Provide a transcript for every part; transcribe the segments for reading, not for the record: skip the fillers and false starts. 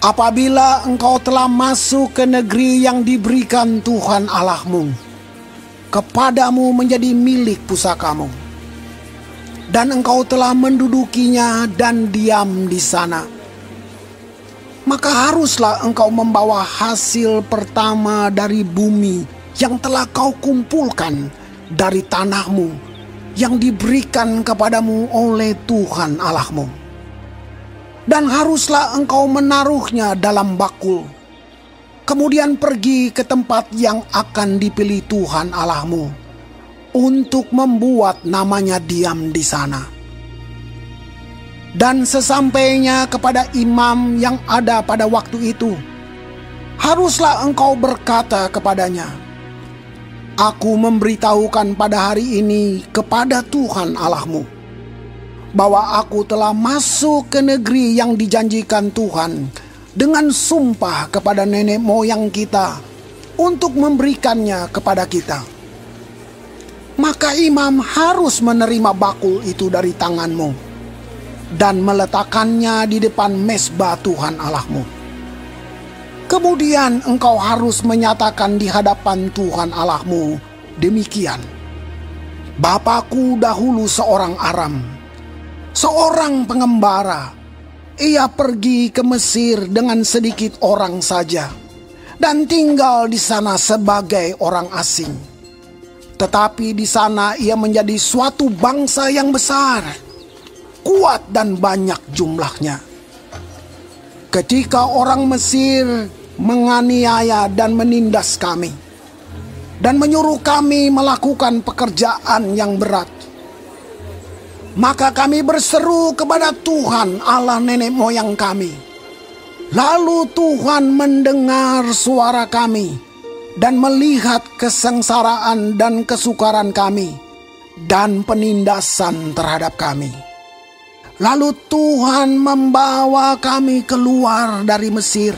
Apabila engkau telah masuk ke negeri yang diberikan Tuhan Allahmu, kepadamu menjadi milik pusakamu, dan engkau telah mendudukinya dan diam di sana, maka haruslah engkau membawa hasil pertama dari bumi yang telah kau kumpulkan dari tanahmu yang diberikan kepadamu oleh Tuhan Allahmu. Dan haruslah engkau menaruhnya dalam bakul, kemudian pergi ke tempat yang akan dipilih Tuhan Allahmu untuk membuat namanya diam di sana. Dan sesampainya kepada imam yang ada pada waktu itu, haruslah engkau berkata kepadanya, "Aku memberitahukan pada hari ini kepada Tuhan Allahmu, bahwa aku telah masuk ke negeri yang dijanjikan Tuhan dengan sumpah kepada nenek moyang kita untuk memberikannya kepada kita." Maka imam harus menerima bakul itu dari tanganmu dan meletakkannya di depan mezbah Tuhan Allahmu. Kemudian engkau harus menyatakan di hadapan Tuhan Allahmu demikian, "Bapakku dahulu seorang Aram, seorang pengembara. Ia pergi ke Mesir dengan sedikit orang saja dan tinggal di sana sebagai orang asing. Tetapi di sana ia menjadi suatu bangsa yang besar, kuat dan banyak jumlahnya. Ketika orang Mesir menganiaya dan menindas kami dan menyuruh kami melakukan pekerjaan yang berat, maka kami berseru kepada Tuhan Allah nenek moyang kami. Lalu Tuhan mendengar suara kami dan melihat kesengsaraan dan kesukaran kami dan penindasan terhadap kami. Lalu Tuhan membawa kami keluar dari Mesir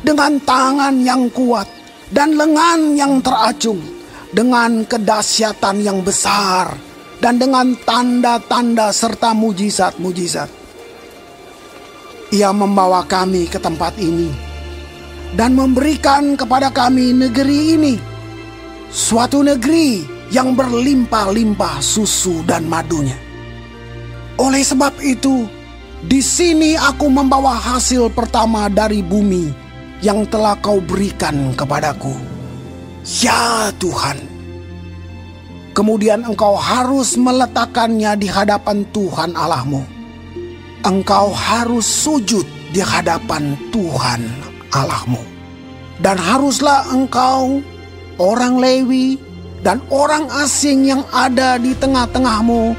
dengan tangan yang kuat dan lengan yang teracung, dengan kedahsyatan yang besar dan dengan tanda-tanda serta mujizat-mujizat. Ia membawa kami ke tempat ini dan memberikan kepada kami negeri ini, suatu negeri yang berlimpah-limpah susu dan madunya. Oleh sebab itu, di sini aku membawa hasil pertama dari bumi yang telah kau berikan kepadaku, ya Tuhan." Kemudian engkau harus meletakkannya di hadapan Tuhan Allahmu. Engkau harus sujud di hadapan Tuhan Allahmu. Dan haruslah engkau, orang Lewi, dan orang asing yang ada di tengah-tengahmu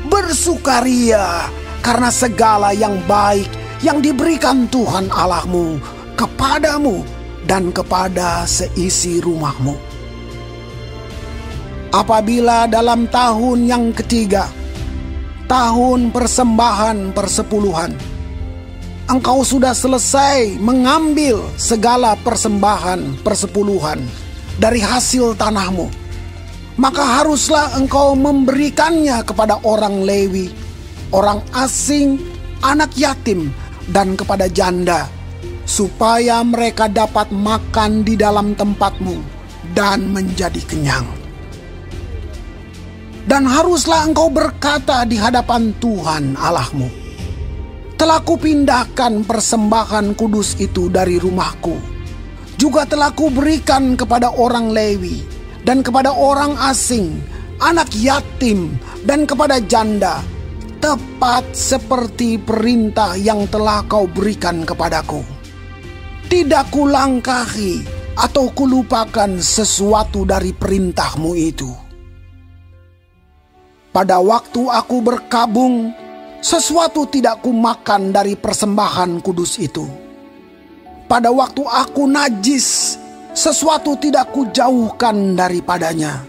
bersukaria karena segala yang baik yang diberikan Tuhan Allahmu kepadamu dan kepada seisi rumahmu. Apabila dalam tahun yang ketiga, tahun persembahan persepuluhan, engkau sudah selesai mengambil segala persembahan persepuluhan dari hasil tanahmu, maka haruslah engkau memberikannya kepada orang Lewi, orang asing, anak yatim, dan kepada janda, supaya mereka dapat makan di dalam tempatmu dan menjadi kenyang. Dan haruslah engkau berkata di hadapan Tuhan Allahmu, "Telah kupindahkan persembahan kudus itu dari rumahku, juga telah kuberikan kepada orang Lewi dan kepada orang asing, anak yatim dan kepada janda, tepat seperti perintah yang telah kau berikan kepadaku. Tidak kulangkahi atau kulupakan sesuatu dari perintahmu itu. Pada waktu aku berkabung, sesuatu tidak kumakan dari persembahan kudus itu. Pada waktu aku najis, sesuatu tidak kujauhkan daripadanya.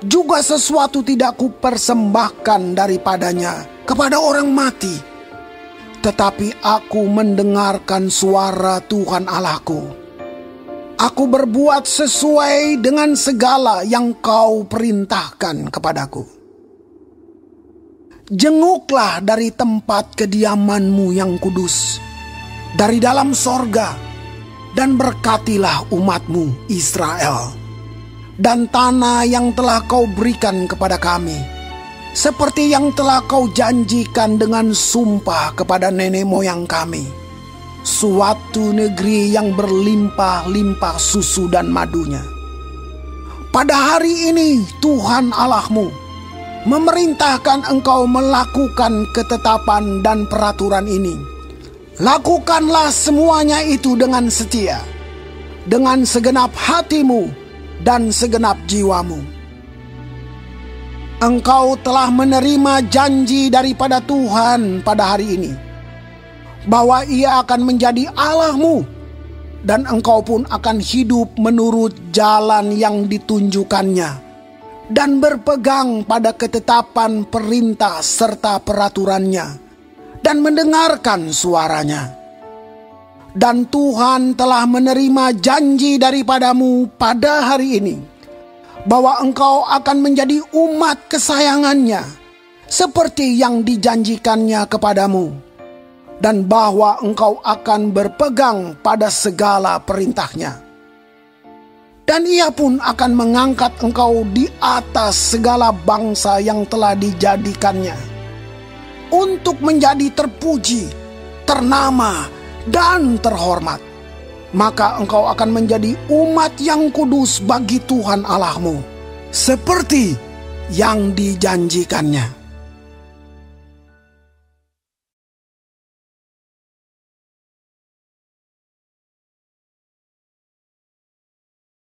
Juga sesuatu tidak kupersembahkan daripadanya kepada orang mati. Tetapi aku mendengarkan suara Tuhan Allahku. Aku berbuat sesuai dengan segala yang kau perintahkan kepadaku. Jenguklah dari tempat kediamanmu yang kudus, dari dalam sorga, dan berkatilah umat-Mu Israel, dan tanah yang telah Kau berikan kepada kami, seperti yang telah Kau janjikan dengan sumpah kepada nenek moyang kami, suatu negeri yang berlimpah-limpah susu dan madunya. Pada hari ini Tuhan Allah-Mu memerintahkan Engkau melakukan ketetapan dan peraturan ini. Lakukanlah semuanya itu dengan setia, dengan segenap hatimu dan segenap jiwamu. Engkau telah menerima janji daripada Tuhan pada hari ini, bahwa Ia akan menjadi Allah-Mu, dan engkau pun akan hidup menurut jalan yang ditunjukkannya, dan berpegang pada ketetapan perintah serta peraturannya, dan mendengarkan suaranya. Dan Tuhan telah menerima janji daripadamu pada hari ini, bahwa engkau akan menjadi umat kesayangannya, seperti yang dijanjikannya kepadamu, dan bahwa engkau akan berpegang pada segala perintahnya. Dan Ia pun akan mengangkat engkau di atas segala bangsa yang telah dijadikannya, untuk menjadi terpuji, ternama, dan terhormat. Maka engkau akan menjadi umat yang kudus bagi Tuhan Allah-Mu, seperti yang dijanjikannya.